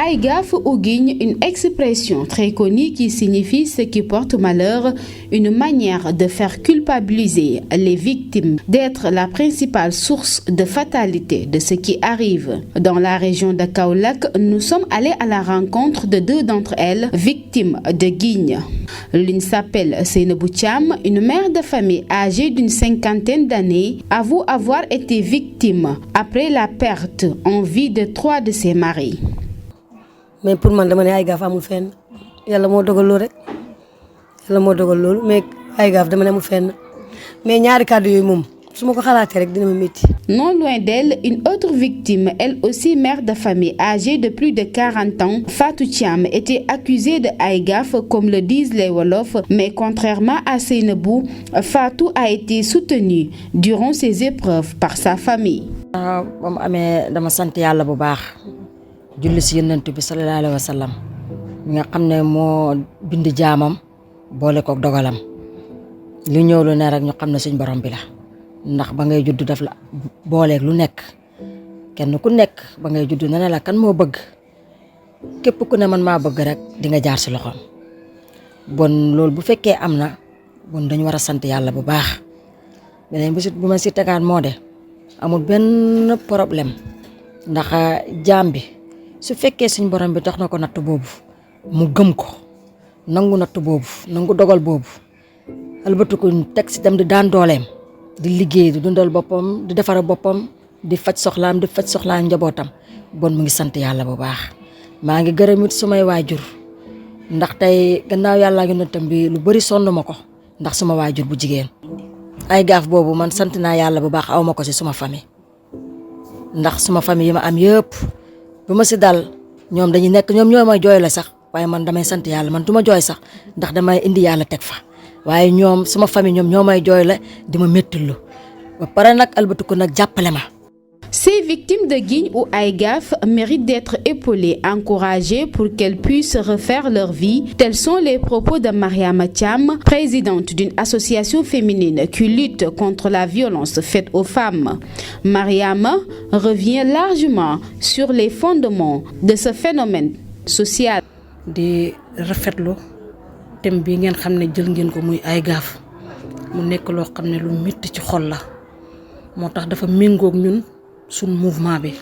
Aïgaf ou guigne, une expression très connue qui signifie ce qui porte malheur, une manière de faire culpabiliser les victimes d'être la principale source de fatalité de ce qui arrive. Dans la région de Kaolack, nous sommes allés à la rencontre de 2 d'entre elles, victimes de guigne. L'une s'appelle Seynabou Thiam, une mère de famille âgée d'une 50aine d'années, avoue avoir été victime après la perte en vie de 3 de ses maris. Mais pour man dama ne Aïgaf amul fenn yàlla moo dogal loolu rek yàlla moo dogal loolu mais Aïgaf dama ne amul fenn mais ñaari kàddu yooyu moom su ma ko xalaatee rek dina ma métti. Non loin d'elle, une autre victime, elle aussi mère de famille âgée de plus de 40 ans, Fatou Thiam, était accusée de Aïgaf comme le disent les Wolofs, mais contrairement à Seynabou, Fatou a été soutenue durant ses épreuves par sa famille. Ba mu amee dama sant yàlla bu baax. julli si yonent bi sallallahu alayhi wa sallam mi nga xam ne moo bind jaamam boole kook dogalam li ñëw lu ne rek ñu xam ne suñ borom bi la ndax ba ngay judd daf la booleeg lu nekk kenn ku nekk ba ngay judd ne la kan moo bëgg képp ku ne man maa bëgg rek di nga jaar si loxoom bon loolu bu fekkee am na bon dañu war a sant yàlla bu baax beneen bi bu ma si tegaat moo de amul benn problème ndax jaam bi su fekkee suñ borom bi tax na ko natt boobu mu gëm ko nangu natt boobu nangu dogal boobu albatuko teg si dem di daan dooleem di liggéey di dundal boppam di defara boppam di faj soxlaam njabootam bon mu ngi sant yàlla bu baax maa ngi gërëm it sumay waajur ndax tey gannaaw yàlla yonentam bi lu bari sonn ma ko ndax suma waajur bu jigéen Aïgaf boobu man sant naa yàlla bu baax aw ma ko si suma famille ndax suma famille yi ma am yëpp bu ma si dal ñoom dañuy nekk ñoom ñoo may jooy la sax waaye man damay sant yàlla man du ma jooy sax ndax damay indi yàlla teg fa waaye ñoom suma famille ñoom ñoo may jooy la di ma méttilu ba pare nag albatiku nag jàppale ma. Ces victimes de guigne ou Aïgaf méritent d'être épaulées, encouragées pour qu'elles puissent refaire leur vie. Tels sont les propos de Mariama Thiam, présidente d'une association féminine qui lutte contre la violence faite aux femmes. Mariama revient largement sur les fondements de ce phénomène social. di rafetlu thème bi ngeen xam ne jël ngeen ko muy Aïgaf mu nekk loo xam ne lu métti ci xol la moo tax dafa méngoog ñun suñ mouvement bi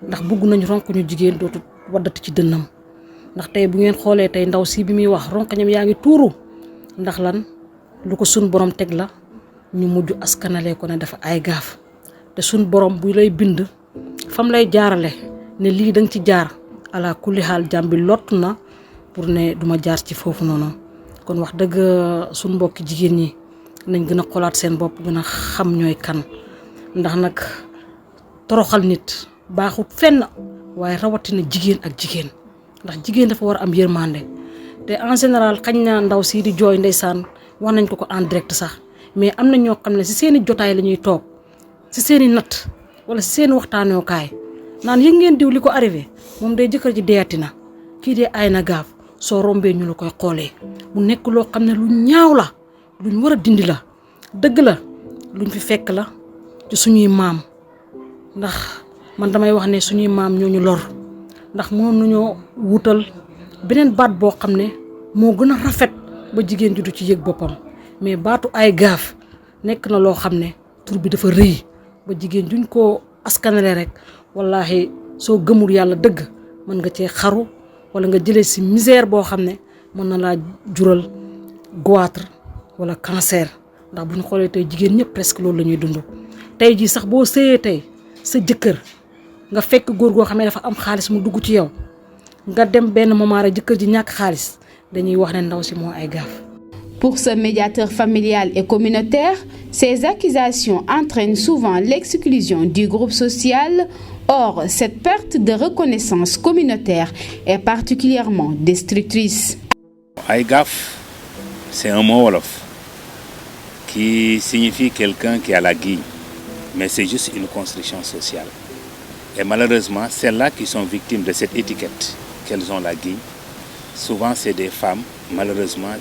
ndax bëgg nañ ronk ñu jigéen dootu waddati ci dënnam ndax tey bu ngeen xoolee tey ndaw si bi muy wax ronkañam yaa ngi tuuru ndax lan lu ko suñ borom teg la ñu mujj askanalee ko ne dafa Aïgaf te suñ borom bu lay bind fam lay jaarale ne lii danga ci jaar ala kulli xaal jàmbi lott na pour ne duma jaar ci foofu noonu kon wax dëgg suñ mbokki jigéen ñi nañ gën a xolaat seen bopp gën a xam ñooy kan ndax nag toroxal nit baaxut fenn waaye rawatina jigéen ak jigéen ndax jigéen dafa war a am yërmande te en général xañ na ndaw sii di jooy ndeysaan wax nañ ko en direct sax mais am na ñoo xam ne si seeni jotaay la ñuy toog si seeni natt wala si seeni waxtaanookaay naan yëg ngeen diw li ko arrivé moom day jëkkër ji deeti na kii dee ay na gaaf soo rombee ñu la koy xoolee mu nekk loo xam ne lu ñaaw la luñ war a dindi la dëgg la luñ fi fekk la ci suñuy maam ndax man damay wax ne suñuy maam ñoo ñu lor ndax mënoon nañoo wutal beneen baat boo xam ne moo gën a rafet ba jigéen ju du ci yëg boppam mais baatu Aïgaf nekk na loo xam ne tur bi dafa rëy ba jigéen juñ ko askanale rek wallahi soo gëmul yàlla dëgg mën nga cee xaru wala nga jëlee si misère boo xam ne mën na laa jural goitre wala cancer ndax bu ñu xoolee tey jigéen ñëpp presque loolu la ñuy dund tey jii sax boo sëyee tey sa jëkkër nga fekk góor goo xam ne dafa am xaalis mu dugg ci yow nga dem benn moment rek jëkkër ji ñàkk xaalis dañuy wax ne ndaw si moo Aïgaf. Pour ce médiateur familial et communautaire, ces accusations entraînent souvent l'exclusion du groupe social. Or, cette perte de reconnaissance communautaire est particulièrement destructrice. Aïgaf, c'est un mot wolof qui signifie quelqu'un qui a la guigne, mais c'est juste une construction sociale. Et malheureusement, celles-là qui sont victimes de cette étiquette, qu'elles ont la guigne, souvent c'est des femmes, malheureusement,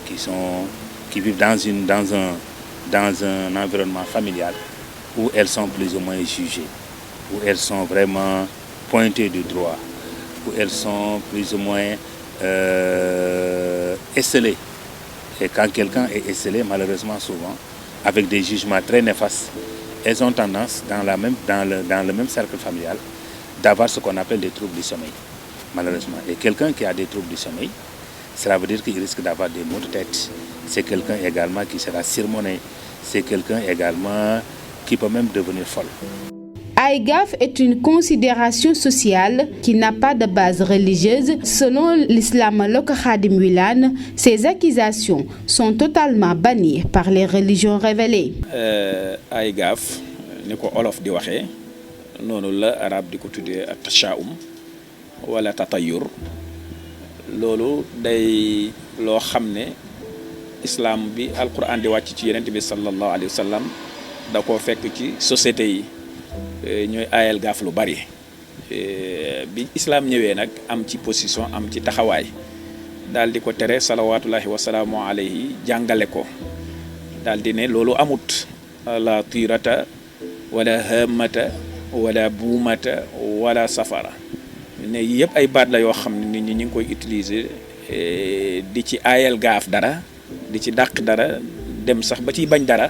qui vivent dans un environnement familial où elles sont plus ou moins jugées, où elles sont vraiment pointées du doigt. où elles sont plus ou moins esselées. Et quand quelqu'un est esselé, malheureusement souvent, avec des jugements très néfastes, elles ont tendance, dans le même cercle familial, d'avoir ce qu'on appelle des troubles du sommeil, malheureusement. Et quelqu'un qui a des troubles du sommeil, cela veut dire qu'il risque d'avoir des maux de tête. C'est quelqu'un également qui sera sermonné. C'est quelqu'un également qui peut même devenir folle. Aïgaf est une considération sociale qui n'a pas de base religieuse. Selon l'islamologue Khadim Wilane, ces accusations sont totalement bannies par les religions révélées. Aïgaf, ni ko olof di waxee noonu la arab di ko tuddee ak tashaum wala tatayur loolu day loo xam ne islam bi alquran di wàcc ci yonent bi sallallahu alayhi wa sallam da koo fekk ci société yi ñooy aayal gaaf lu bari bi islam ñëwee nag am ci position am ci taxawaay daal di ko tere salawaatullahi wa salaamu alayhi jàngale ko daal di ne loolu amut la tirata wala hamata wala buumata wala safara ne yëpp ay baat la yoo xam ne nit ñi ñu ngi koy utiliser di ci aayal gaaf dara di ci dàq dara dem sax ba ciy bañ dara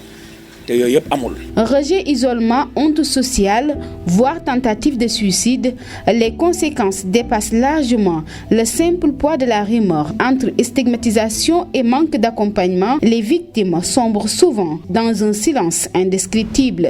te yooyu yëpp amul. Rejet, isolement, honte sociale, voire tentative de suicide, les conséquences dépassent largement le simple poids de la rumeur. Entre stigmatisation et manque d'accompagnement, les victimes sombrent souvent dans un silence indescriptible.